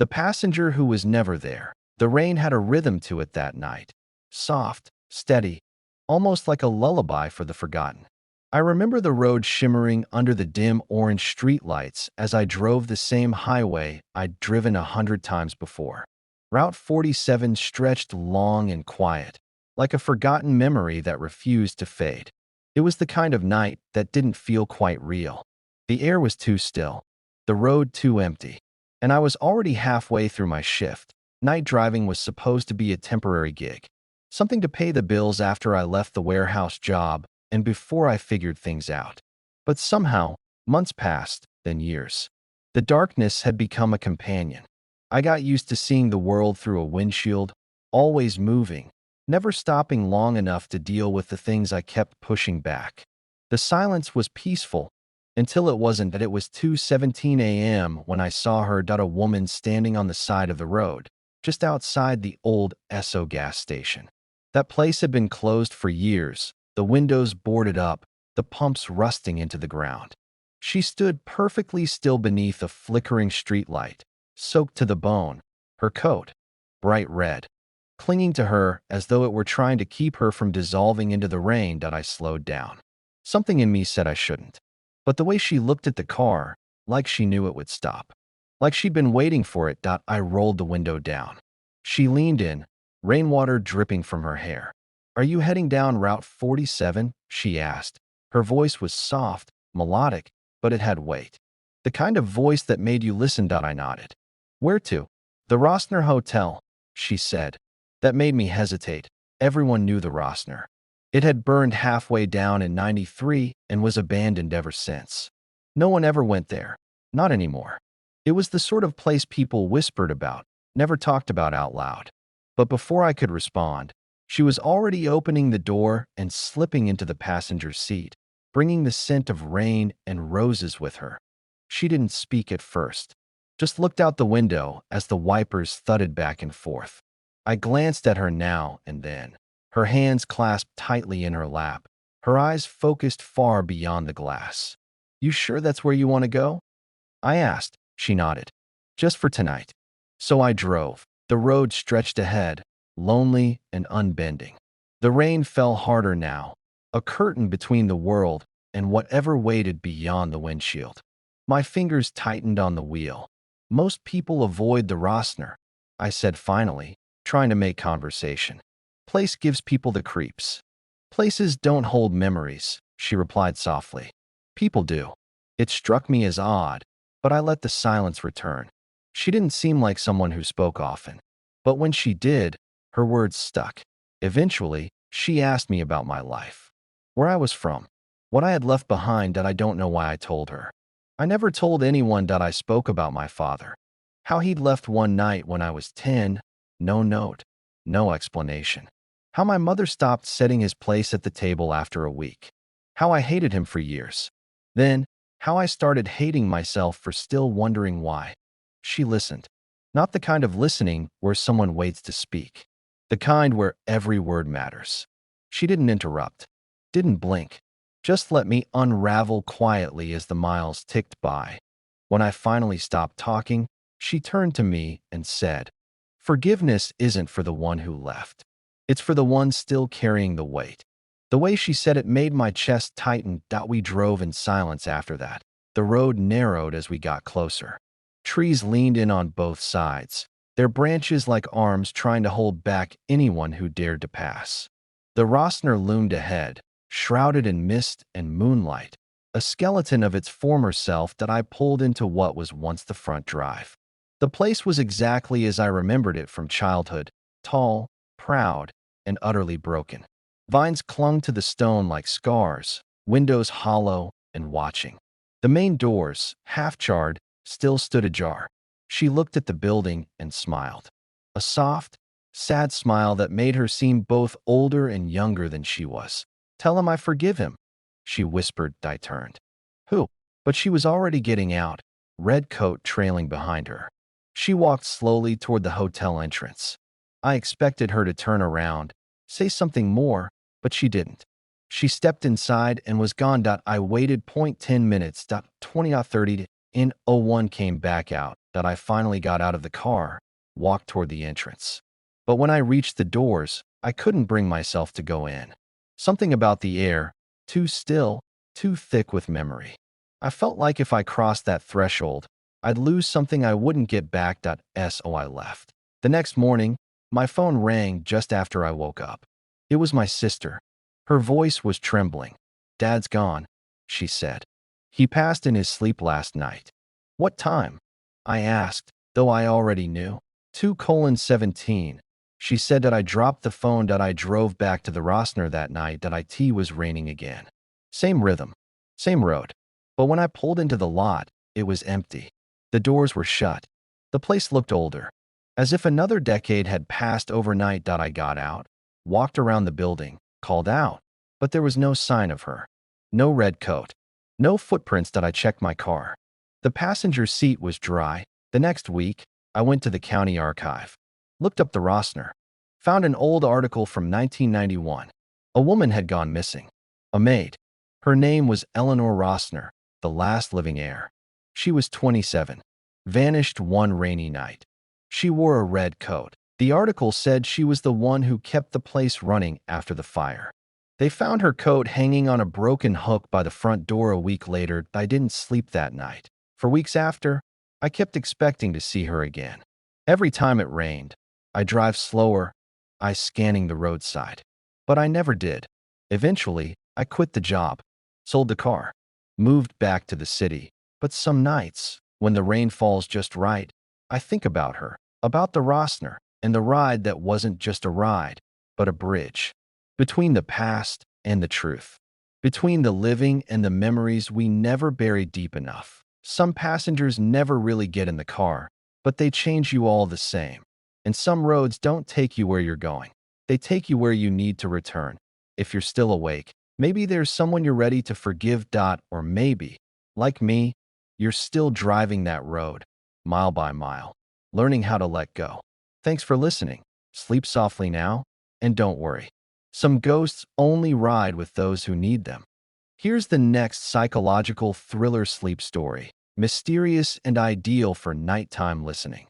The passenger who was never there. The rain had a rhythm to it that night. Soft, steady, almost like a lullaby for the forgotten. I remember the road shimmering under the dim orange streetlights as I drove the same highway I'd driven 100 times before. Route 47 stretched long and quiet, like a forgotten memory that refused to fade. It was the kind of night that didn't feel quite real. The air was too still, the road too empty, and I was already halfway through my shift. Night driving was supposed to be a temporary gig, something to pay the bills after I left the warehouse job and before I figured things out. But somehow, months passed, then years. The darkness had become a companion. I got used to seeing the world through a windshield, always moving, never stopping long enough to deal with the things I kept pushing back. The silence was peaceful until it wasn't. That it was 2:17 a.m. when I saw her. A woman standing on the side of the road, just outside the old Esso gas station. That place had been closed for years, the windows boarded up, the pumps rusting into the ground. She stood perfectly still beneath a flickering streetlight, soaked to the bone, her coat, bright red, clinging to her as though it were trying to keep her from dissolving into the rain. I slowed down. Something in me said I shouldn't. But the way she looked at the car, like she knew it would stop. Like she'd been waiting for it. I rolled the window down. She leaned in, rainwater dripping from her hair. "Are you heading down Route 47?" she asked. Her voice was soft, melodic, but it had weight. The kind of voice that made you listen. I nodded. "Where to?" "The Rossner Hotel," she said. That made me hesitate. Everyone knew the Rossner. It had burned halfway down in '93 and was abandoned ever since. No one ever went there. Not anymore. It was the sort of place people whispered about, never talked about out loud. But before I could respond, she was already opening the door and slipping into the passenger seat, bringing the scent of rain and roses with her. She didn't speak at first, just looked out the window as the wipers thudded back and forth. I glanced at her now and then, her hands clasped tightly in her lap, her eyes focused far beyond the glass. "You sure that's where you want to go?" I asked. She nodded. "Just for tonight." So I drove. The road stretched ahead, lonely and unbending. The rain fell harder now, a curtain between the world and whatever waited beyond the windshield. My fingers tightened on the wheel. "Most people avoid the Rossner," I said finally, trying to make conversation. "Place gives people the creeps." "Places don't hold memories," she replied softly. "People do." It struck me as odd, but I let the silence return. She didn't seem like someone who spoke often. But when she did, her words stuck. Eventually, she asked me about my life, where I was from, what I had left behind. I don't know why I told her. I never told anyone. I spoke about my father, how he'd left one night when I was 10, no note, no explanation. How my mother stopped setting his place at the table after a week. How I hated him for years. Then, how I started hating myself for still wondering why. She listened. Not the kind of listening where someone waits to speak. The kind where every word matters. She didn't interrupt, didn't blink, just let me unravel quietly as the miles ticked by. When I finally stopped talking, she turned to me and said, "Forgiveness isn't for the one who left. It's for the one still carrying the weight." The way she said it made my chest tighten. We drove in silence after that. The road narrowed as we got closer. Trees leaned in on both sides, their branches like arms trying to hold back anyone who dared to pass. The Rossner loomed ahead, shrouded in mist and moonlight, a skeleton of its former self. I pulled into what was once the front drive. The place was exactly as I remembered it from childhood, tall, proud, and utterly broken. Vines clung to the stone like scars, windows hollow and watching. The main doors, half-charred, still stood ajar. She looked at the building and smiled. A soft, sad smile that made her seem both older and younger than she was. "Tell him I forgive him," she whispered. I turned. "Who?" But she was already getting out, red coat trailing behind her. She walked slowly toward the hotel entrance. I expected her to turn around, say something more, but she didn't. She stepped inside and was gone. I waited 10 minutes, 20 30 in '01 came back out that I finally got out of the car, walked toward the entrance. But when I reached the doors, I couldn't bring myself to go in. Something about the air, too still, too thick with memory. I felt like if I crossed that threshold, I'd lose something I wouldn't get back. So I left. The next morning, my phone rang just after I woke up. It was my sister. Her voice was trembling. "Dad's gone," she said. "He passed in his sleep last night." "What time?" I asked, though I already knew. 2:17. She said that I dropped the phone. I drove back to the Rossner that night. It was raining again. Same rhythm, same road. But when I pulled into the lot, it was empty. The doors were shut. The place looked older, as if another decade had passed overnight. I got out, walked around the building, called out, but there was no sign of her. No red coat, no footprints. I checked my car. The passenger seat was dry. The next week, I went to the county archive, looked up the Rossner, found an old article from 1991. A woman had gone missing. A maid. Her name was Eleanor Rossner, the last living heir. She was 27. Vanished one rainy night. She wore a red coat. The article said she was the one who kept the place running after the fire. They found her coat hanging on a broken hook by the front door a week later. I didn't sleep that night. For weeks after, I kept expecting to see her again. Every time it rained, I drive slower, I scanning the roadside. But I never did. Eventually, I quit the job, sold the car, moved back to the city. But some nights, when the rain falls just right, I think about her, about the Rossner, and the ride that wasn't just a ride, but a bridge. Between the past and the truth. Between the living and the memories we never buried deep enough. Some passengers never really get in the car, but they change you all the same. And some roads don't take you where you're going. They take you where you need to return. If you're still awake, maybe there's someone you're ready to forgive. Or maybe, like me, you're still driving that road, mile by mile, learning how to let go. Thanks for listening. Sleep softly now, and don't worry. Some ghosts only ride with those who need them. Here's the next psychological thriller sleep story, mysterious and ideal for nighttime listening.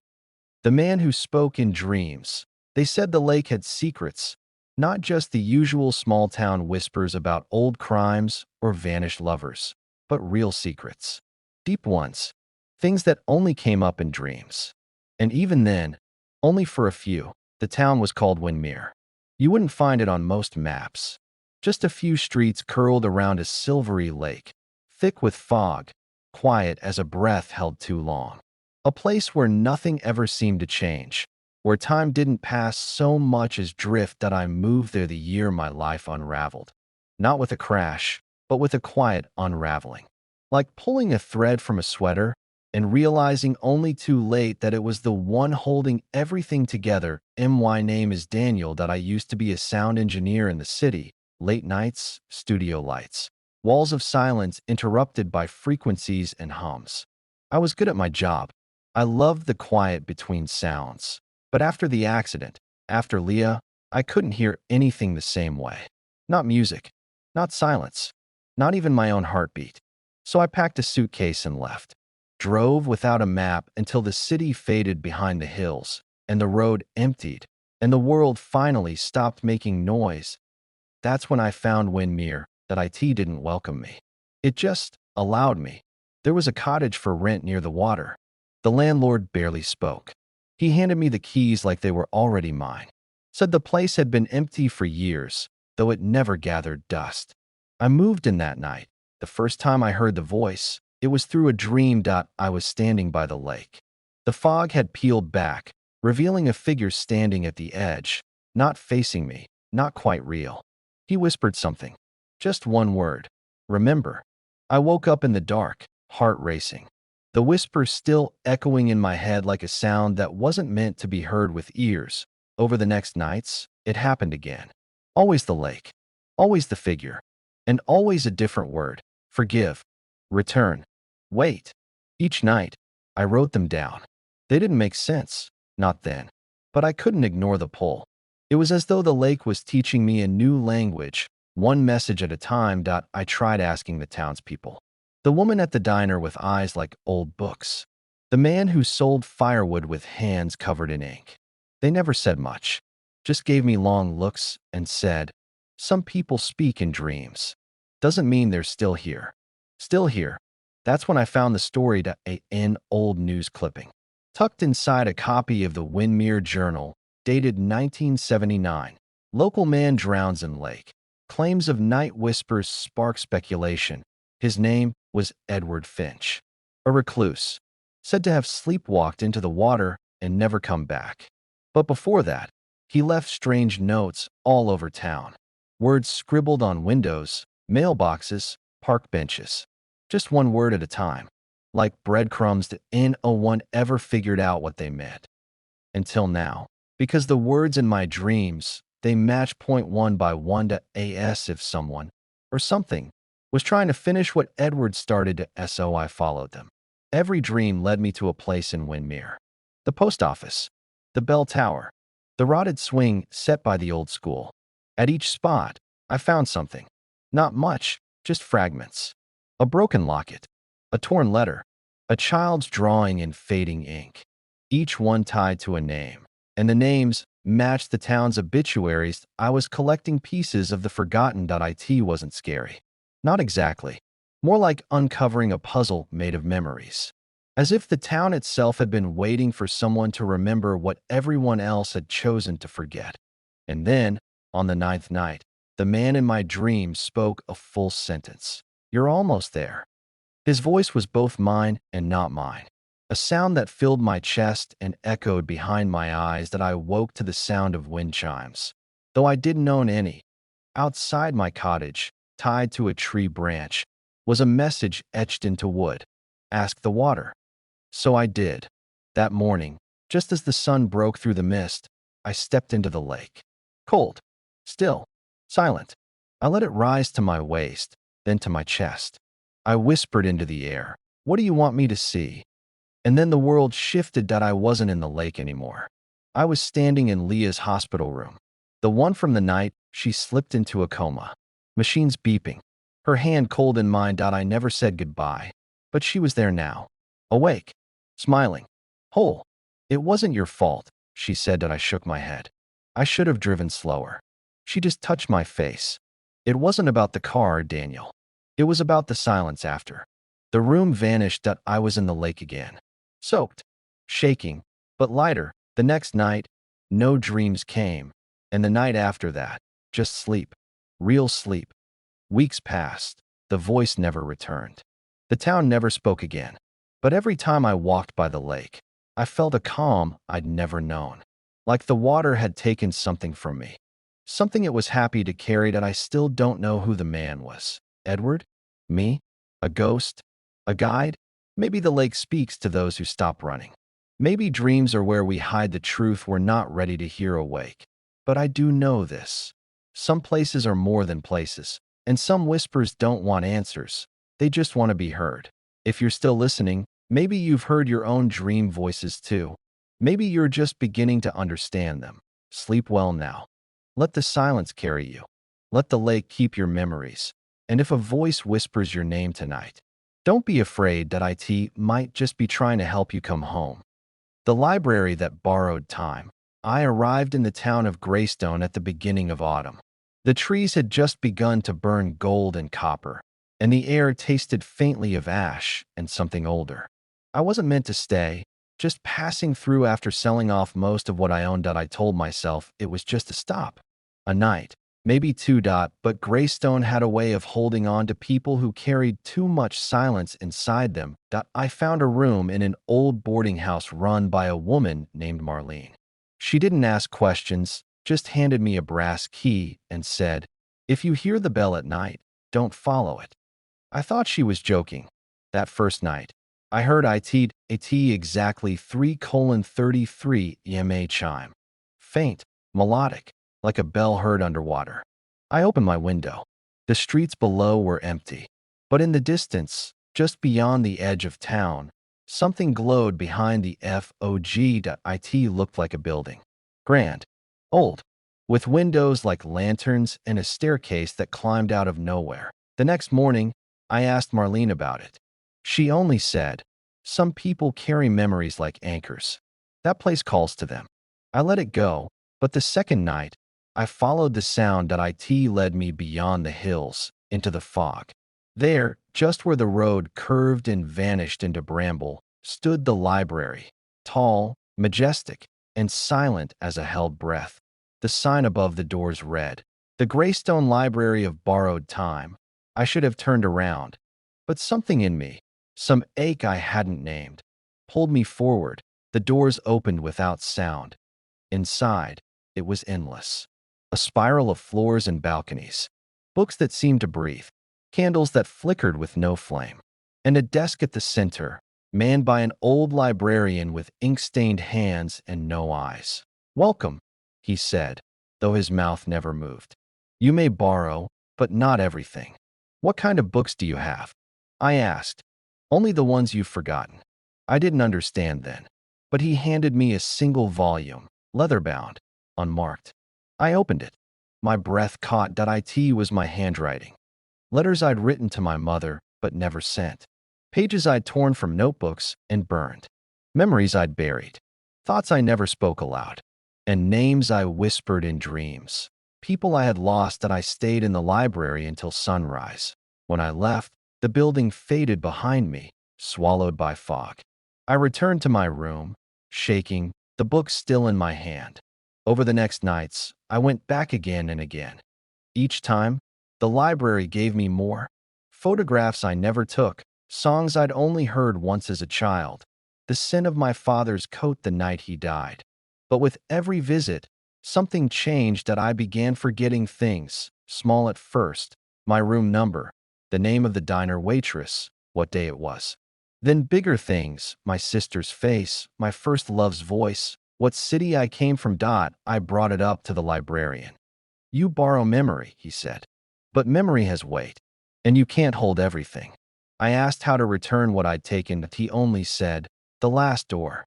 The man who spoke in dreams. They said the lake had secrets, not just the usual small-town whispers about old crimes or vanished lovers, but real secrets. Deep ones, things that only came up in dreams. And even then, only for a few. The town was called Windermere. You wouldn't find it on most maps. Just a few streets curled around a silvery lake, thick with fog, quiet as a breath held too long. A place where nothing ever seemed to change, where time didn't pass so much as drift. I moved there the year my life unraveled. Not with a crash, but with a quiet unraveling. Like pulling a thread from a sweater and realizing only too late that it was the one holding everything together. My name is Daniel. I used to be a sound engineer in the city. Late nights, studio lights, walls of silence interrupted by frequencies and hums. I was good at my job. I loved the quiet between sounds. But after the accident, after Leah, I couldn't hear anything the same way. Not music, not silence, not even my own heartbeat. So I packed a suitcase and left. Drove without a map until the city faded behind the hills, and the road emptied, and the world finally stopped making noise. That's when I found Windermere. It didn't welcome me. It just allowed me. There was a cottage for rent near the water. The landlord barely spoke. He handed me the keys like they were already mine. Said the place had been empty for years, though it never gathered dust. I moved in that night. The first time I heard the voice, it was through a dream. I was standing by the lake. The fog had peeled back, revealing a figure standing at the edge, not facing me, not quite real. He whispered something. Just one word. Remember. I woke up in the dark, heart racing. The whisper still echoing in my head like a sound that wasn't meant to be heard with ears. Over the next nights, it happened again. Always the lake. Always the figure. And always a different word. Forgive. Return. Wait. Each night, I wrote them down. They didn't make sense. Not then. But I couldn't ignore the pull. It was as though the lake was teaching me a new language, one message at a time. I tried asking the townspeople. The woman at the diner with eyes like old books. The man who sold firewood with hands covered in ink. They never said much, just gave me long looks and said, "Some people speak in dreams. Doesn't mean they're still here." Still here. That's when I found the story to an old news clipping, tucked inside a copy of the Windmere Journal, dated 1979. Local man drowns in lake. Claims of night whispers spark speculation. His name was Edward Finch, a recluse, said to have sleepwalked into the water and never come back. But before that, he left strange notes all over town. Words scribbled on windows, mailboxes, park benches. Just one word at a time, like breadcrumbs that no one ever figured out what they meant. Until now, because the words in my dreams, they match point one by one to as if someone, or something, was trying to finish what Edward started to so I followed them. Every dream led me to a place in Windmere. The post office, the bell tower, the rotted swing set by the old school. At each spot, I found something. Not much, just fragments. A broken locket, a torn letter, a child's drawing in fading ink, each one tied to a name. And the names matched the town's obituaries. I was collecting pieces of the forgotten. It wasn't scary. Not exactly. More like uncovering a puzzle made of memories. As if the town itself had been waiting for someone to remember what everyone else had chosen to forget. And then, on the ninth night, the man in my dreams spoke a full sentence. "You're almost there." His voice was both mine and not mine. A sound that filled my chest and echoed behind my eyes that I woke to the sound of wind chimes. Though I didn't own any. Outside my cottage, tied to a tree branch, was a message etched into wood. "Ask the water." So I did. That morning, just as the sun broke through the mist, I stepped into the lake. Cold, still, silent. I let it rise to my waist, then to my chest. I whispered into the air, "What do you want me to see?" And then the world shifted. I wasn't in the lake anymore. I was standing in Leah's hospital room. The one from the night she slipped into a coma. Machines beeping. Her hand cold in mine. I never said goodbye. But she was there now. Awake. Smiling. Whole. "It wasn't your fault," she said. I shook my head. "I should have driven slower." She just touched my face. "It wasn't about the car, Daniel. It was about the silence after." The room vanished. I was in the lake again. Soaked. Shaking. But lighter. The next night, no dreams came. And the night after that, just sleep. Real sleep. Weeks passed. The voice never returned. The town never spoke again. But every time I walked by the lake, I felt a calm I'd never known. Like the water had taken something from me. Something it was happy to carry. I still don't know who the man was. Edward? Me? A ghost? A guide? Maybe the lake speaks to those who stop running. Maybe dreams are where we hide the truth we're not ready to hear awake. But I do know this. Some places are more than places, and some whispers don't want answers. They just want to be heard. If you're still listening, maybe you've heard your own dream voices too. Maybe you're just beginning to understand them. Sleep well now. Let the silence carry you. Let the lake keep your memories. And if a voice whispers your name tonight, don't be afraid. It might just be trying to help you come home. The library that borrowed time. I arrived in the town of Greystone at the beginning of autumn. The trees had just begun to burn gold and copper, and the air tasted faintly of ash and something older. I wasn't meant to stay, just passing through after selling off most of what I owned. I told myself it was just a stop. A night, maybe two. But Greystone had a way of holding on to people who carried too much silence inside them. I found a room in an old boarding house run by a woman named Marlene. She didn't ask questions, just handed me a brass key and said, "If you hear the bell at night, don't follow it." I thought she was joking. That first night, I heard it exactly 3:33 EMA chime. Faint, melodic, like a bell heard underwater. I opened my window. The streets below were empty. But in the distance, just beyond the edge of town, something glowed behind the fog. It looked like a building. Grand. Old. With windows like lanterns and a staircase that climbed out of nowhere. The next morning, I asked Marlene about it. She only said, "Some people carry memories like anchors. That place calls to them." I let it go, but the second night, I followed the sound that it led me beyond the hills, into the fog. There, just where the road curved and vanished into bramble, stood the library, tall, majestic, and silent as a held breath. The sign above the doors read, "The Greystone Library of Borrowed Time." I should have turned around, but something in me, some ache I hadn't named, pulled me forward. The doors opened without sound. Inside, it was endless. A spiral of floors and balconies, books that seemed to breathe, candles that flickered with no flame, and a desk at the center, manned by an old librarian with ink-stained hands and no eyes. "Welcome," he said, though his mouth never moved. "You may borrow, but not everything." "What kind of books do you have?" I asked. "Only the ones you've forgotten." I didn't understand then, but he handed me a single volume, leather-bound, unmarked. I opened it. My breath caught that it was my handwriting. Letters I'd written to my mother, but never sent. Pages I'd torn from notebooks and burned. Memories I'd buried. Thoughts I never spoke aloud. And names I whispered in dreams. People I had lost that I stayed in the library until sunrise. When I left, the building faded behind me, swallowed by fog. I returned to my room, shaking, the book still in my hand. Over the next nights, I went back again and again. Each time, the library gave me more. Photographs I never took, songs I'd only heard once as a child, the scent of my father's coat the night he died. But with every visit, something changed that I began forgetting things, small at first, my room number, the name of the diner waitress, what day it was. Then bigger things, my sister's face, my first love's voice, what city I came from. I brought it up to the librarian. "You borrow memory," he said. "But memory has weight, and you can't hold everything." I asked how to return what I'd taken, but he only said, "The last door."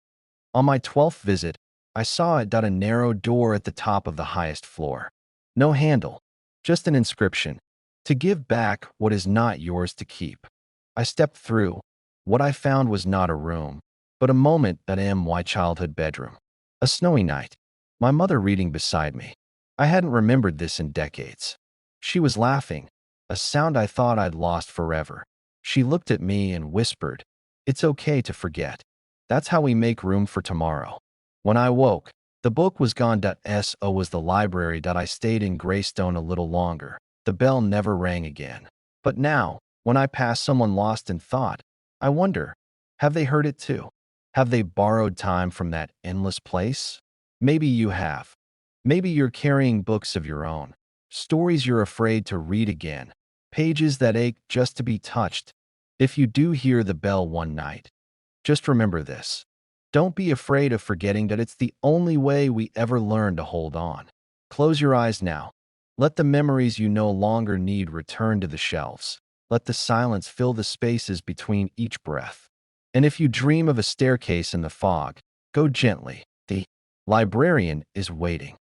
On my 12th visit, I saw it a narrow door at the top of the highest floor. No handle, just an inscription, "To give back what is not yours to keep." I stepped through. What I found was not a room, but a moment that my childhood bedroom. A snowy night, my mother reading beside me. I hadn't remembered this in decades. She was laughing, a sound I thought I'd lost forever. She looked at me and whispered, "It's okay to forget. That's how we make room for tomorrow." When I woke, the book was gone. So was the library. I stayed in Greystone a little longer. The bell never rang again. But now, when I pass someone lost in thought, I wonder, have they heard it too? Have they borrowed time from that endless place? Maybe you have. Maybe you're carrying books of your own, stories you're afraid to read again, pages that ache just to be touched. If you do hear the bell one night, just remember this. Don't be afraid of forgetting that it's the only way we ever learn to hold on. Close your eyes now. Let the memories you no longer need return to the shelves. Let the silence fill the spaces between each breath. And if you dream of a staircase in the fog, go gently. The librarian is waiting.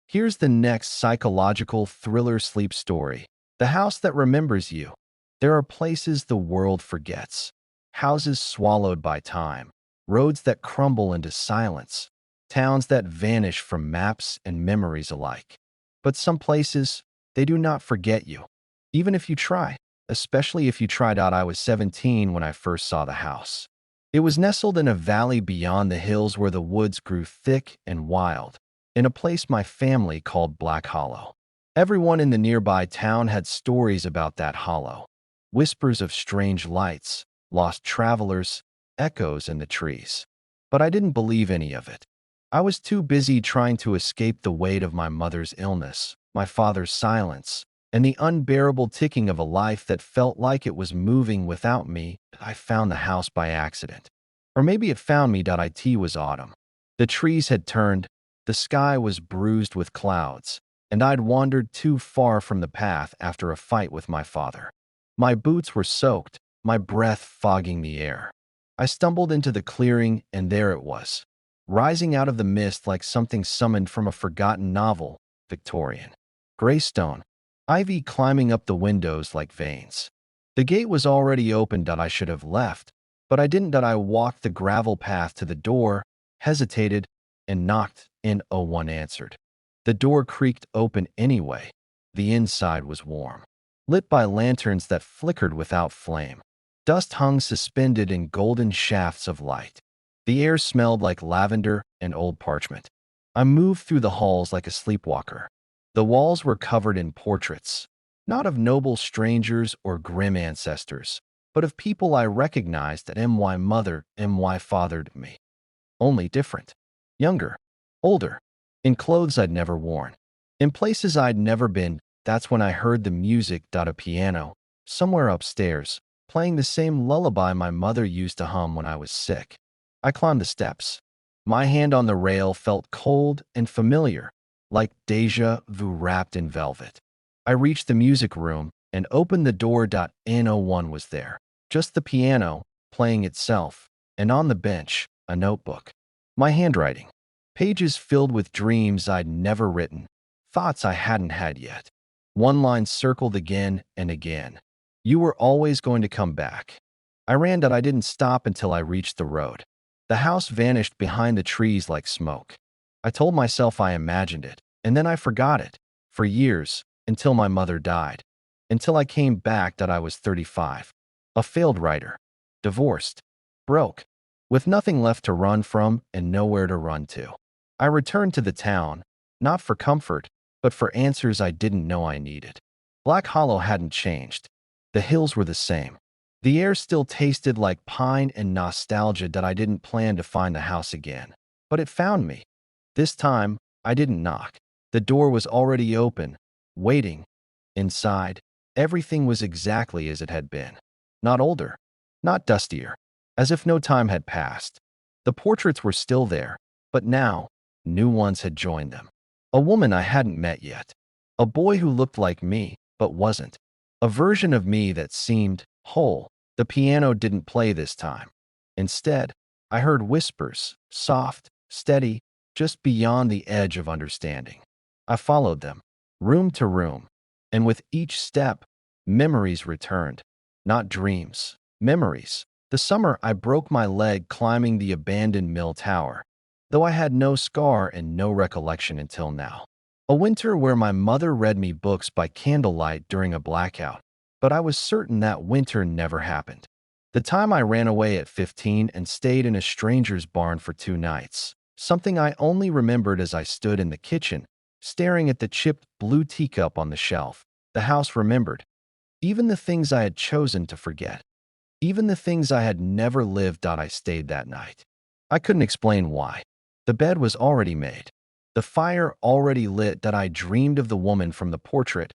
Here's the next psychological thriller sleep story. The house that remembers you. There are places the world forgets. Houses swallowed by time. Roads that crumble into silence. Towns that vanish from maps and memories alike. But some places, they do not forget you. Even if you try. Especially if you tried. I was 17 when I first saw the house. It was nestled in a valley beyond the hills where the woods grew thick and wild, in a place my family called Black Hollow. Everyone in the nearby town had stories about that hollow. Whispers of strange lights, lost travelers, echoes in the trees. But I didn't believe any of it. I was too busy trying to escape the weight of my mother's illness, my father's silence, and the unbearable ticking of a life that felt like it was moving without me. I found the house by accident. Or maybe it found me. It was autumn. The trees had turned, the sky was bruised with clouds, and I'd wandered too far from the path after a fight with my father. My boots were soaked, my breath fogging the air. I stumbled into the clearing, and there it was, rising out of the mist like something summoned from a forgotten novel, Victorian. Greystone. Ivy climbing up the windows like veins. The gate was already open. I should have left, but I didn't. I walked the gravel path to the door, hesitated, and knocked. No one answered. The door creaked open anyway. The inside was warm, lit by lanterns that flickered without flame. Dust hung suspended in golden shafts of light. The air smelled like lavender and old parchment. I moved through the halls like a sleepwalker. The walls were covered in portraits, not of noble strangers or grim ancestors, but of people I recognized that my mother fathered me. Only different. Younger. Older. In clothes I'd never worn. In places I'd never been. That's when I heard the music. A piano, somewhere upstairs, playing the same lullaby my mother used to hum when I was sick. I climbed the steps. My hand on the rail felt cold and familiar, like deja vu wrapped in velvet. I reached the music room and opened the door. No one was there. Just the piano, playing itself, and on the bench, a notebook. My handwriting. Pages filled with dreams I'd never written, thoughts I hadn't had yet. One line circled again and again. You were always going to come back. I ran. I didn't stop until I reached the road. The house vanished behind the trees like smoke. I told myself I imagined it, and then I forgot it. For years, until my mother died. Until I came back. I was 35. A failed writer. Divorced. Broke. With nothing left to run from and nowhere to run to. I returned to the town, not for comfort, but for answers I didn't know I needed. Black Hollow hadn't changed. The hills were the same. The air still tasted like pine and nostalgia. I didn't plan to find the house again, but it found me. This time, I didn't knock. The door was already open, waiting. Inside, everything was exactly as it had been. Not older, not dustier, as if no time had passed. The portraits were still there, but now, new ones had joined them. A woman I hadn't met yet. A boy who looked like me, but wasn't. A version of me that seemed whole. The piano didn't play this time. Instead, I heard whispers, soft, steady, just beyond the edge of understanding. I followed them, room to room, and with each step, memories returned. Not dreams, memories. The summer I broke my leg climbing the abandoned mill tower, though I had no scar and no recollection until now. A winter where my mother read me books by candlelight during a blackout, but I was certain that winter never happened. The time I ran away at 15 and stayed in a stranger's barn for 2 nights, something I only remembered as I stood in the kitchen, staring at the chipped blue teacup on the shelf. The house remembered. Even the things I had chosen to forget. Even the things I had never lived. I stayed that night. I couldn't explain why. The bed was already made. The fire already lit. I dreamed of the woman from the portrait.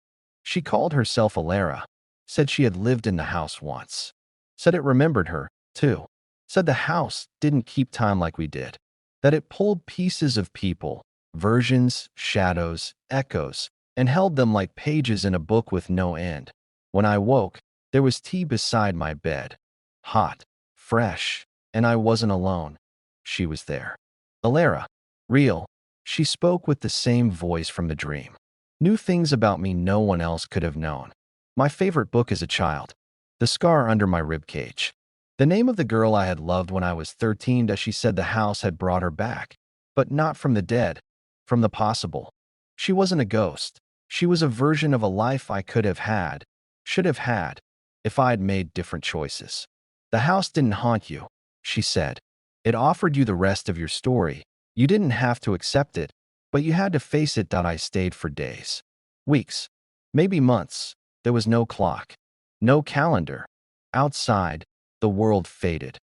She called herself Alara. Said she had lived in the house once. Said it remembered her, too. Said the house didn't keep time like we did. That it pulled pieces of people, versions, shadows, echoes, and held them like pages in a book with no end. When I woke, there was tea beside my bed. Hot, fresh, and I wasn't alone. She was there. Alara. Real. She spoke with the same voice from the dream. Knew things about me no one else could have known. My favorite book as a child. The Scar Under My Ribcage. The name of the girl I had loved when I was 13. As she said, the house had brought her back. But not from the dead. From the possible. She wasn't a ghost. She was a version of a life I could have had, should have had, if I had made different choices. The house didn't haunt you, she said. It offered you the rest of your story. You didn't have to accept it, but you had to face it. I stayed for days. Weeks. Maybe months. There was no clock. No calendar. Outside, the world faded.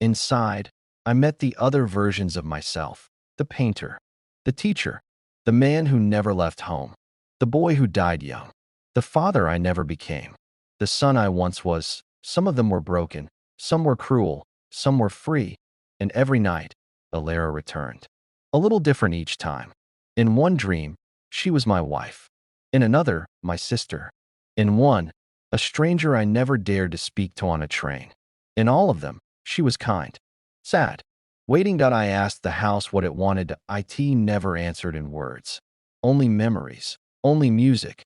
Inside, I met the other versions of myself. The painter. The teacher. The man who never left home. The boy who died young. The father I never became. The son I once was. Some of them were broken. Some were cruel. Some were free. And every night, Alara returned. A little different each time. In one dream, she was my wife. In another, my sister. In one, a stranger I never dared to speak to on a train. In all of them, she was kind. Sad. Waiting. I asked the house what it wanted. It never answered in words. Only memories. Only music.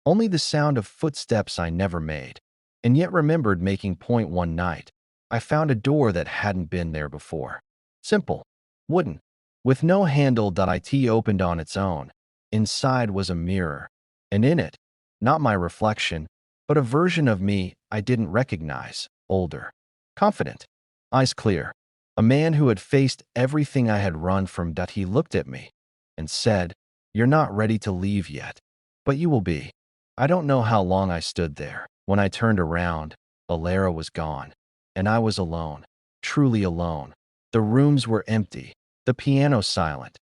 Only the sound of footsteps I never made. and yet remembered making point one night. I found a door that hadn't been there before. Simple, wooden, with no handle that it opened on its own. Inside was a mirror, and in it, not my reflection, but a version of me I didn't recognize, older, confident, eyes clear. A man who had faced everything I had run from. He looked at me and said, "You're not ready to leave yet, but you will be." I don't know how long I stood there. When I turned around, Alara was gone, and I was alone, truly alone. The rooms were empty, the piano silent.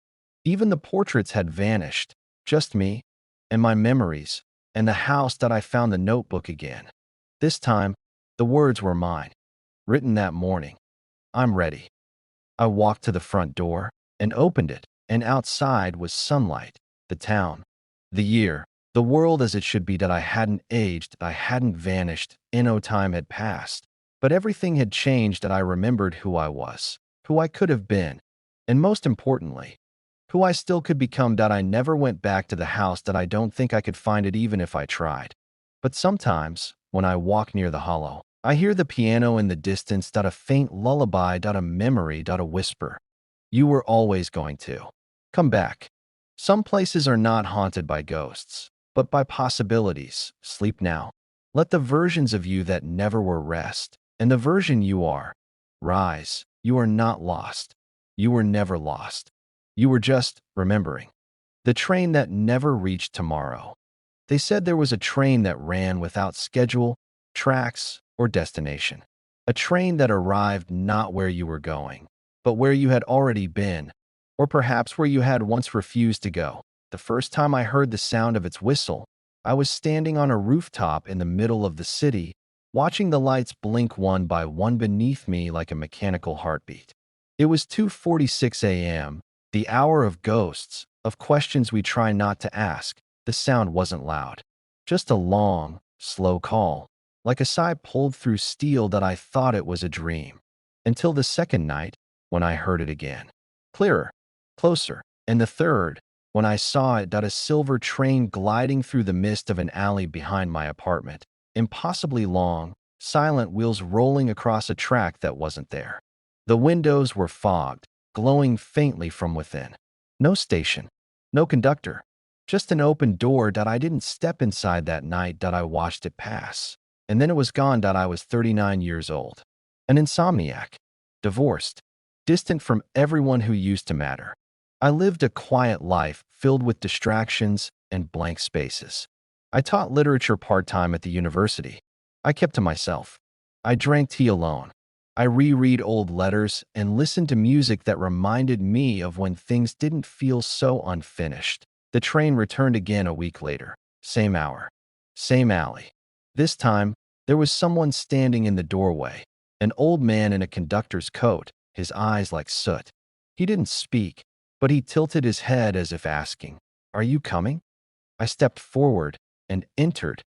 Even the portraits had vanished, just me and my memories, and the house that I found the notebook again. This time, the words were mine, written that morning. "I'm ready." I walked to the front door and opened it, and outside was sunlight, the town, the year, the world as it should be. That I hadn't aged, I hadn't vanished, no time had passed. But everything had changed. That I remembered who I was, who I could have been, and most importantly, who I still could become. That I never went back to the house. That I don't think I could find it even if I tried. But sometimes, when I walk near the hollow, I hear the piano in the distance. That a faint lullaby. That a memory. That a whisper. You were always going to come back. Some places are not haunted by ghosts, but by possibilities. Sleep now. Let the versions of you that never were rest, and the version you are, rise. You are not lost. You were never lost. You were just remembering. The train that never reached tomorrow. They said there was a train that ran without schedule, tracks, or destination. A train that arrived not where you were going, but where you had already been, or perhaps where you had once refused to go. The first time I heard the sound of its whistle, I was standing on a rooftop in the middle of the city, watching the lights blink one by one beneath me like a mechanical heartbeat. It was 2:46 a.m., the hour of ghosts, of questions we try not to ask. The sound wasn't loud, just a long, slow call, like a sigh pulled through steel. That I thought it was a dream. Until the second night, when I heard it again. Clearer, closer, and the third, when I saw it. That a silver train gliding through the mist of an alley behind my apartment. Impossibly long, silent wheels rolling across a track that wasn't there. The windows were fogged, glowing faintly from within. No station, no conductor, just an open door. That I didn't step inside that night. That I watched it pass. And then it was gone. That I was 39 years old. An insomniac, divorced, distant from everyone who used to matter. I lived a quiet life filled with distractions and blank spaces. I taught literature part-time at the university. I kept to myself. I drank tea alone. I reread old letters and listened to music that reminded me of when things didn't feel so unfinished. The train returned again a week later. Same hour. Same alley. This time, there was someone standing in the doorway. An old man in a conductor's coat, his eyes like soot. He didn't speak, but he tilted his head as if asking, "Are you coming?" I stepped forward and entered.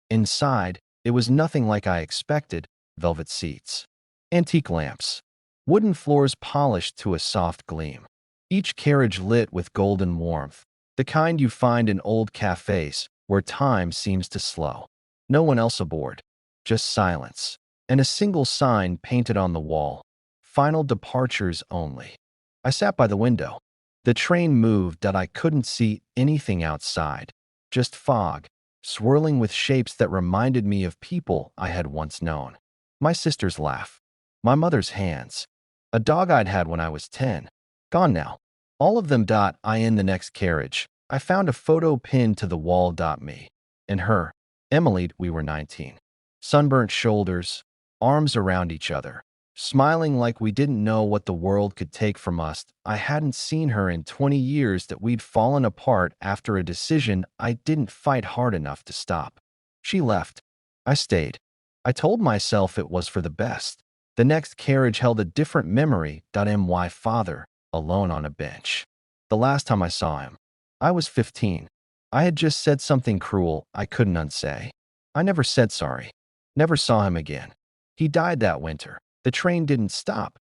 Inside, it was nothing like I expected. Velvet seats, antique lamps, wooden floors polished to a soft gleam. Each carriage lit with golden warmth, the kind you find in old cafes where time seems to slow. No one else aboard, just silence, and a single sign painted on the wall, "Final departures only." I sat by the window. The train moved. That I couldn't see anything outside, just fog, swirling with shapes that reminded me of people I had once known. My sister's laugh, my mother's hands, a dog I'd had when I was 10. Gone now. All of them. I in the next carriage. I found a photo pinned to the wall. Me and her, Emily. We were 19. Sunburnt shoulders, arms around each other, smiling like we didn't know what the world could take from us. I hadn't seen her in 20 years. That we'd fallen apart after a decision I didn't fight hard enough to stop. She left. I stayed. I told myself it was for the best. The next carriage held a different memory. My father, alone on a bench. The last time I saw him, I was 15. I had just said something cruel I couldn't unsay. I never said sorry. Never saw him again. He died that winter. The train didn't stop.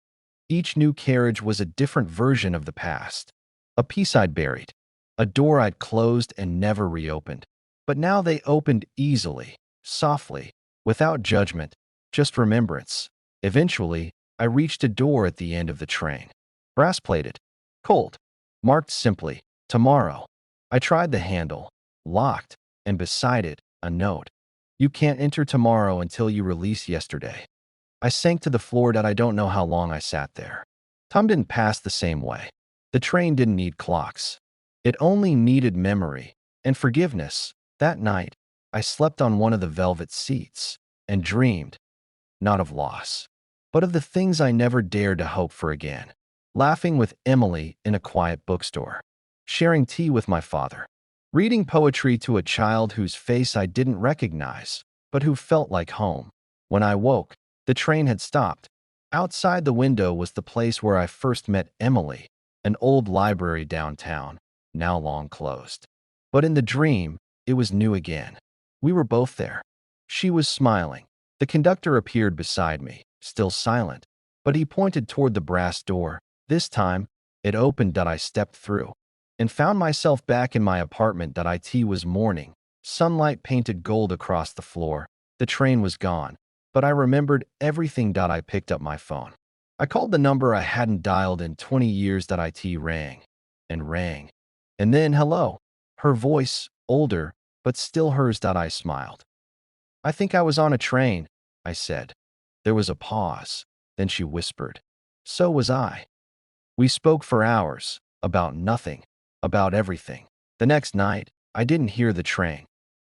Each new carriage was a different version of the past. A piece I'd buried. A door I'd closed and never reopened. But now they opened easily, softly, without judgment, just remembrance. Eventually, I reached a door at the end of the train. Brass-plated, cold, marked simply, tomorrow. I tried the handle, locked, and beside it, a note. You can't enter tomorrow until you release yesterday. I sank to the floor that I don't know how long I sat there. Time didn't pass the same way. The train didn't need clocks. It only needed memory and forgiveness. That night, I slept on one of the velvet seats and dreamed, not of loss, but of the things I never dared to hope for again. Laughing with Emily in a quiet bookstore, sharing tea with my father, reading poetry to a child whose face I didn't recognize, but who felt like home. When I woke, the train had stopped. Outside the window was the place where I first met Emily, an old library downtown, now long closed. But in the dream, it was new again. We were both there. She was smiling. The conductor appeared beside me, still silent, but he pointed toward the brass door. This time, it opened that I stepped through and found myself back in my apartment that IT was morning. Sunlight painted gold across the floor. The train was gone, but I remembered everything that I picked up my phone. I called the number I hadn't dialed in 20 years that IT rang and rang. And then, hello. Her voice, older, but still hers that I smiled. I think I was on a train, I said. There was a pause. Then she whispered, so was I. We spoke for hours, about nothing, about everything. The next night, I didn't hear the train,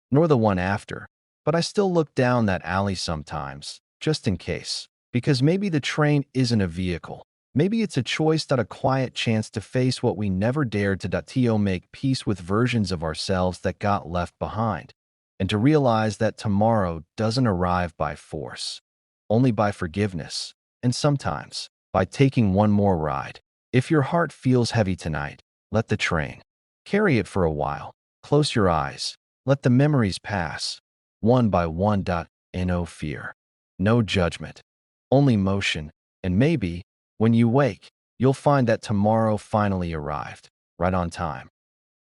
nor the one after, but I still look down that alley sometimes, just in case, because maybe the train isn't a vehicle. Maybe it's a choice, that a quiet chance to face what we never dared to make peace with versions of ourselves that got left behind, and to realize that tomorrow doesn't arrive by force, only by forgiveness, and sometimes by taking one more ride. If your heart feels heavy tonight, let the train carry it for a while. Close your eyes. Let the memories pass, one by one. No fear, no judgment, only motion. And maybe, when you wake, you'll find that tomorrow finally arrived, right on time.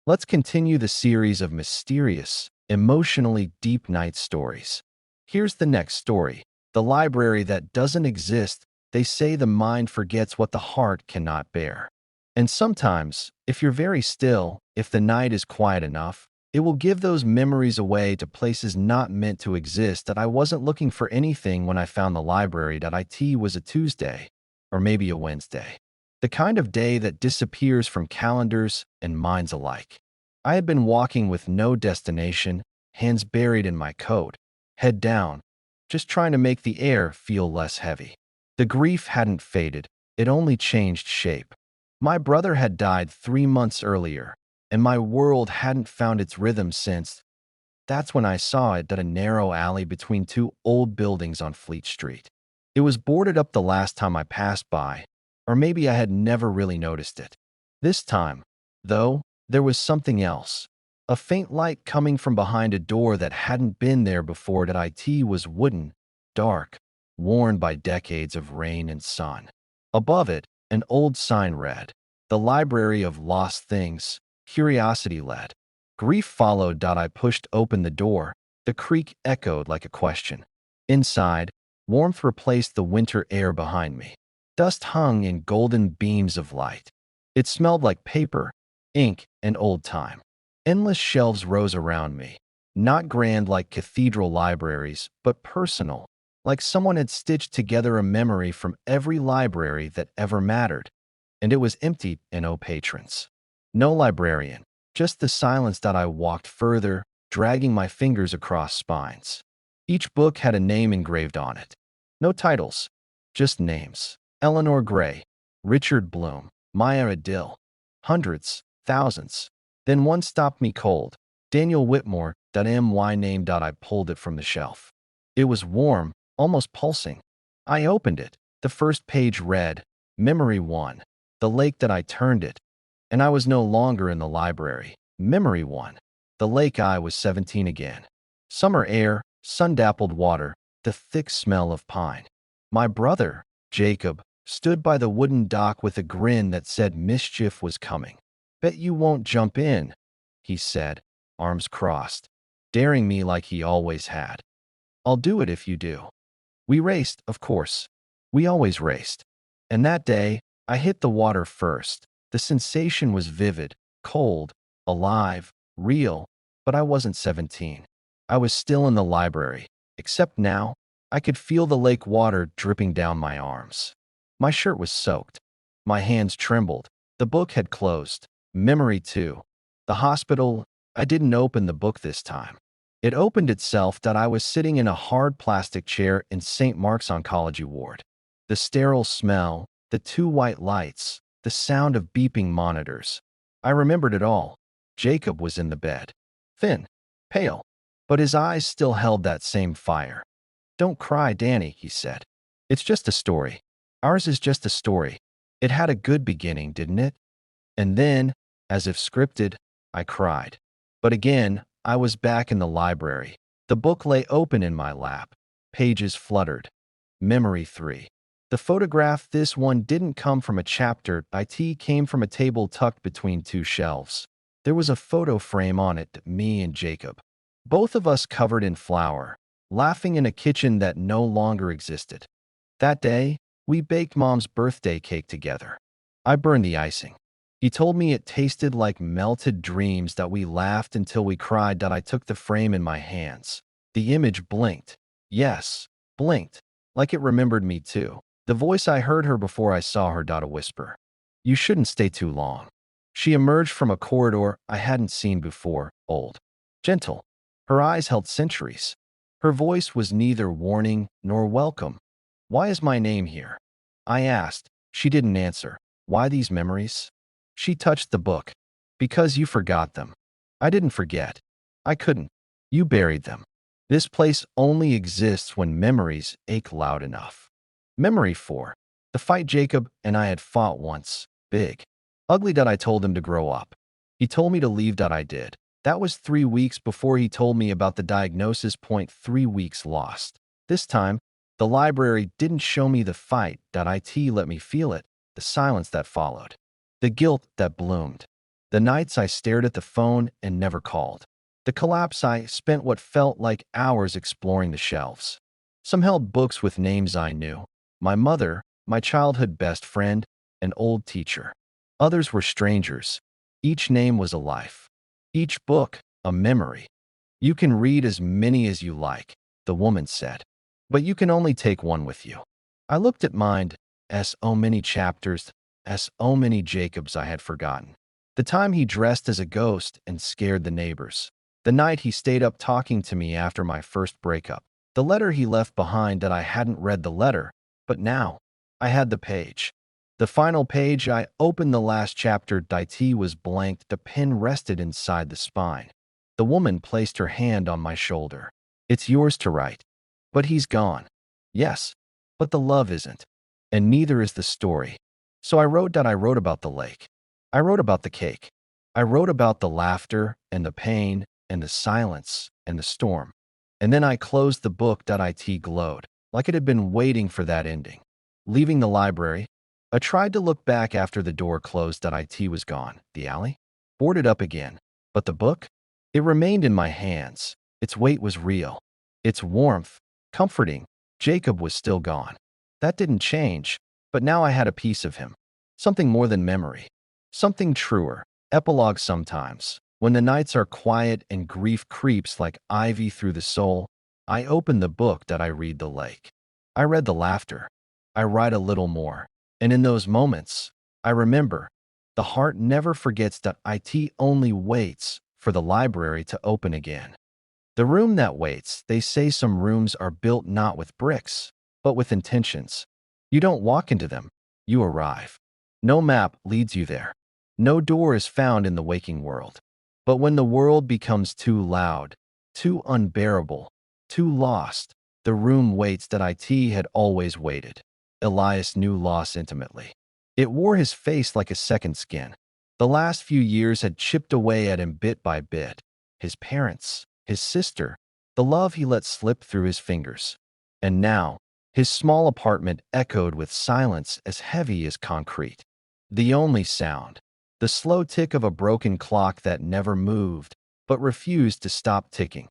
Let's continue the series of mysterious, emotionally deep night stories. Here's the next story. The library that doesn't exist. They say the mind forgets what the heart cannot bear. And sometimes, if you're very still, if the night is quiet enough, it will give those memories away to places not meant to exist. That I wasn't looking for anything when I found the library. That IT was a Tuesday, or maybe a Wednesday. The kind of day that disappears from calendars and minds alike. I had been walking with no destination, hands buried in my coat, head down, just trying to make the air feel less heavy. The grief hadn't faded, it only changed shape. My brother had died 3 months earlier, and my world hadn't found its rhythm since. That's when I saw it, that a narrow alley between 2 old buildings on Fleet Street. It was boarded up the last time I passed by, or maybe I had never really noticed it. This time, though, there was something else. A faint light coming from behind a door that hadn't been there before. That IT was wooden, dark, worn by decades of rain and sun. Above it, an old sign read, "The Library of Lost Things, Curiosity Led." Grief followed. I pushed open the door. The creak echoed like a question. Inside, warmth replaced the winter air behind me. Dust hung in golden beams of light. It smelled like paper, ink, and old time. Endless shelves rose around me, not grand like cathedral libraries, but personal, like someone had stitched together a memory from every library that ever mattered. And it was empty, and no patrons. No librarian, just the silence. I walked further, dragging my fingers across spines. Each book had a name engraved on it. No titles, just names. Eleanor Gray, Richard Bloom, Maya Adill. Hundreds, thousands. Then one stopped me cold. Daniel Whitmore. My name. I pulled it from the shelf. It was warm, almost pulsing. I opened it. The first page read, Memory 1. The lake. I turned it, and I was no longer in the library. Memory 1. The lake. I was 17 again. Summer air, sun-dappled water, the thick smell of pine. My brother, Jacob, stood by the wooden dock with a grin that said mischief was coming. Bet you won't jump in, he said, arms crossed, daring me like he always had. I'll do it if you do. We raced, of course. We always raced. And that day, I hit the water first. The sensation was vivid, cold, alive, real, but I wasn't 17. I was still in the library, except now, I could feel the lake water dripping down my arms. My shirt was soaked. My hands trembled. The book had closed. Memory, too. The hospital, I didn't open the book this time. It opened itself that I was sitting in a hard plastic chair in St. Mark's Oncology Ward. The sterile smell, the two white lights, the sound of beeping monitors. I remembered it all. Jacob was in the bed. Thin, pale, but his eyes still held that same fire. "Don't cry, Danny," he said. "It's just a story. Ours is just a story. It had a good beginning, didn't it?" And then, as if scripted, I cried. But again, I was back in the library. The book lay open in my lap. Pages fluttered. Memory 3. The photograph, this one didn't come from a chapter. It came from a table tucked between two shelves. There was a photo frame on it, me and Jacob. Both of us covered in flour, laughing in a kitchen that no longer existed. That day, we baked Mom's birthday cake together. I burned the icing. He told me it tasted like melted dreams, that we laughed until we cried, that I took the frame in my hands. The image blinked. Yes, blinked, like it remembered me too. The voice, I heard her before I saw her. A whisper. "You shouldn't stay too long." She emerged from a corridor I hadn't seen before, old, gentle. Her eyes held centuries. Her voice was neither warning nor welcome. "Why is my name here?" I asked. She didn't answer. "Why these memories?" She touched the book. "Because you forgot them." I didn't forget. I couldn't. You buried them. This place only exists when memories ache loud enough. Memory 4. The fight Jacob and I had fought once. Big. Ugly. I told him to grow up. He told me to leave. I did. That was 3 weeks before he told me about the diagnosis. 3 weeks lost. This time, the library didn't show me the fight. It let me feel it, the silence that followed, the guilt that bloomed, the nights I stared at the phone and never called, the collapse. I spent what felt like hours exploring the shelves. Some held books with names I knew. My mother, my childhood best friend, an old teacher. Others were strangers. Each name was a life. Each book, a memory. "You can read as many as you like," the woman said, "but you can only take one with you." I looked at mine. So many chapters, so many Jacobs I had forgotten. The time he dressed as a ghost and scared the neighbors. The night he stayed up talking to me after my first breakup. The letter he left behind. I hadn't read the letter, but now I had the page. The final page. I opened the last chapter. It was blank. The pen rested inside the spine. The woman placed her hand on my shoulder. "It's yours to write. But he's gone." "Yes, but the love isn't. And neither is the story." So I wrote. I wrote about the lake. I wrote about the cake. I wrote about the laughter and the pain and the silence and the storm. And then I closed the book. It glowed, like it had been waiting for that ending. Leaving the library, I tried to look back after the door closed. It was gone. The alley? Boarded up again. But the book? It remained in my hands. Its weight was real. Its warmth, comforting. Jacob was still gone. That didn't change, but now I had a piece of him. Something more than memory. Something truer. Epilogue. Sometimes, when the nights are quiet and grief creeps like ivy through the soul, I open the book. I read the lake. I read the laughter. I write a little more. And in those moments, I remember, the heart never forgets. It only waits for the library to open again. The room that waits. They say some rooms are built not with bricks, but with intentions. You don't walk into them, you arrive. No map leads you there. No door is found in the waking world. But when the world becomes too loud, too unbearable, too lost, the room waits. It had always waited. Elias knew loss intimately. It wore his face like a second skin. The last few years had chipped away at him bit by bit. His parents, his sister, the love he let slip through his fingers. And now, his small apartment echoed with silence as heavy as concrete. The only sound, the slow tick of a broken clock that never moved, but refused to stop ticking.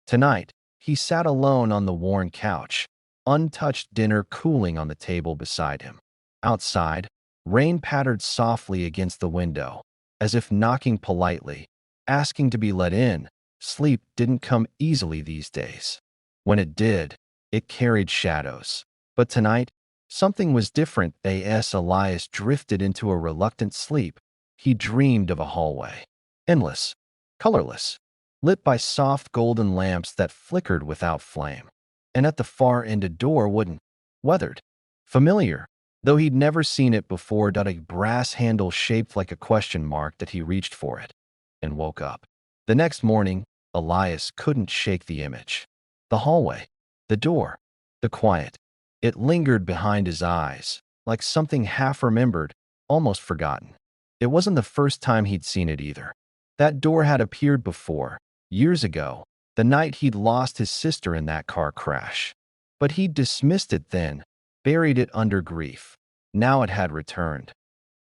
Tonight, He sat alone on the worn couch, untouched dinner cooling on the table beside him. Outside, rain pattered softly against the window, as if knocking politely, asking to be let in. Sleep didn't come easily these days. When it did, it carried shadows. But tonight, something was different. As Elias drifted into a reluctant sleep, he dreamed of a hallway. Endless, colorless, lit by soft golden lamps that flickered without flame. And at the far end a door wooden, weathered, familiar, though he'd never seen it before. A brass handle shaped like a question mark that he reached for it and woke up. The next morning, Elias couldn't shake the image. The hallway, the door, the quiet. It lingered behind his eyes, like something half-remembered, almost forgotten. It wasn't the first time he'd seen it either. That door had appeared before, years ago, the night he'd lost his sister in that car crash. But he'd dismissed it then, buried it under grief. Now it had returned.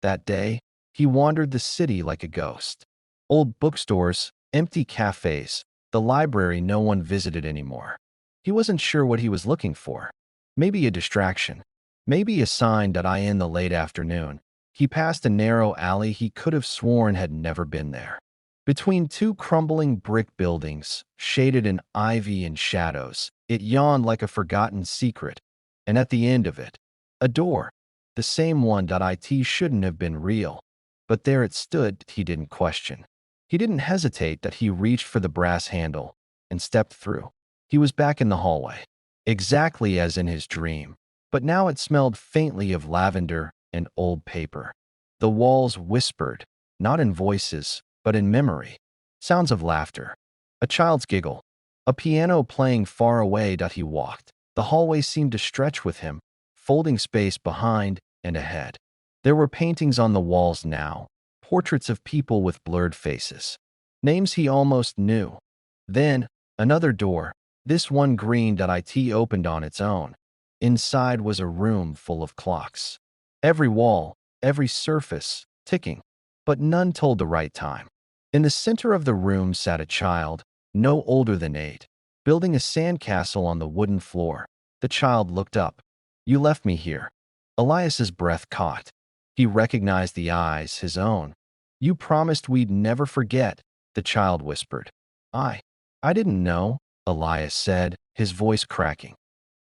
That day, he wandered the city like a ghost. Old bookstores, empty cafes, the library no one visited anymore. He wasn't sure what he was looking for. Maybe a distraction. Maybe a sign that in the late afternoon, he passed a narrow alley he could have sworn had never been there. Between two crumbling brick buildings, shaded in ivy and shadows, it yawned like a forgotten secret, and at the end of it, a door, the same one that shouldn't have been real. But there it stood. He didn't question. He didn't hesitate. That he reached for the brass handle and stepped through. He was back in the hallway, exactly as in his dream, but now it smelled faintly of lavender and old paper. The walls whispered, not in voices, but in memory. Sounds of laughter, a child's giggle, a piano playing far away. He walked. The hallway seemed to stretch with him, folding space behind and ahead. There were paintings on the walls now, portraits of people with blurred faces, names he almost knew. Then, another door, this one green. It opened on its own. Inside was a room full of clocks. Every wall, every surface, ticking, but none told the right time. In the center of the room sat a child, no older than 8, building a sandcastle on the wooden floor. The child looked up. "You left me here." Elias's breath caught. He recognized the eyes, his own. "You promised we'd never forget," the child whispered. I didn't know," Elias said, his voice cracking.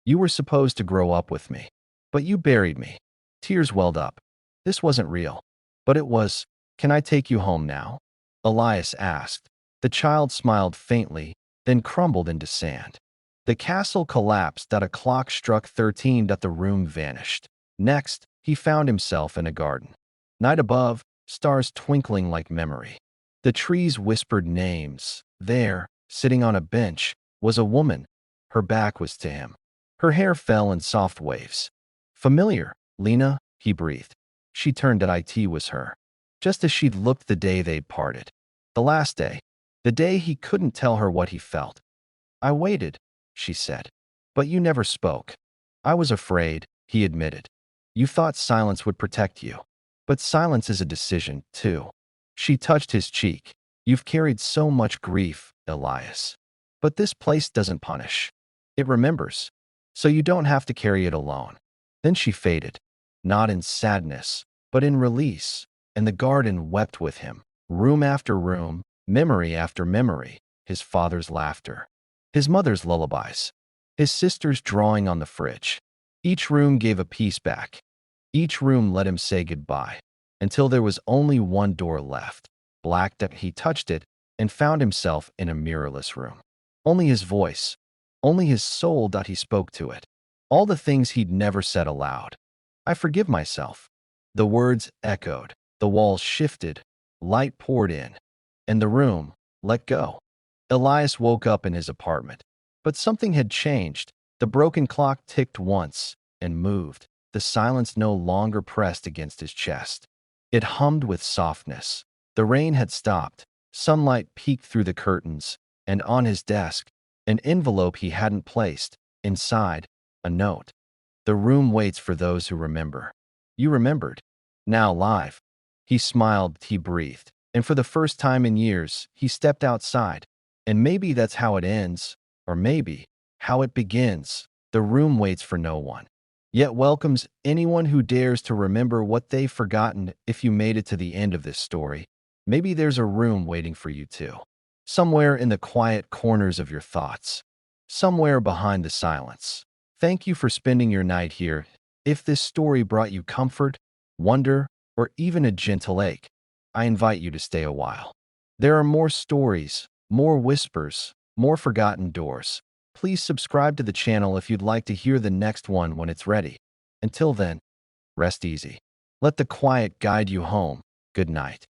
"You were supposed to grow up with me, but you buried me." Tears welled up. This wasn't real, but it was. "Can I take you home now?" Elias asked. The child smiled faintly, then crumbled into sand. The castle collapsed. A clock struck 13. The room vanished. Next, he found himself in a garden. Night above, stars twinkling like memory. The trees whispered names. There, sitting on a bench, was a woman. Her back was to him. Her hair fell in soft waves. "Familiar, Lena," he breathed. She turned. It was her, just as she'd looked the day they'd parted. The last day, the day he couldn't tell her what he felt. "I waited," she said. "But you never spoke." "I was afraid," he admitted. "You thought silence would protect you. But silence is a decision, too." She touched his cheek. "You've carried so much grief, Elias. But this place doesn't punish. It remembers. So you don't have to carry it alone." Then she faded, not in sadness, but in release, and the garden wept with him. Room after room, memory after memory, his father's laughter, his mother's lullabies, his sister's drawing on the fridge. Each room gave a piece back. Each room let him say goodbye, until there was only one door left, black. He touched it and found himself in a mirrorless room. Only his voice, only his soul. He spoke to it. All the things he'd never said aloud. "I forgive myself." The words echoed. The walls shifted. Light poured in. And the room let go. Elias woke up in his apartment. But something had changed. The broken clock ticked once and moved. The silence no longer pressed against his chest. It hummed with softness. The rain had stopped. Sunlight peeked through the curtains. And on his desk, an envelope he hadn't placed. Inside, a note. "The room waits for those who remember." You remembered. Now live. He smiled. He breathed. And for the first time in years, he stepped outside. And maybe that's how it ends. Or maybe how it begins. The room waits for no one, yet welcomes anyone who dares to remember what they've forgotten. If you made it to the end of this story, maybe there's a room waiting for you too. Somewhere in the quiet corners of your thoughts. Somewhere behind the silence. Thank you for spending your night here. If this story brought you comfort, wonder, or even a gentle ache, I invite you to stay a while. There are more stories, more whispers, more forgotten doors. Please subscribe to the channel if you'd like to hear the next one when it's ready. Until then, rest easy. Let the quiet guide you home. Good night.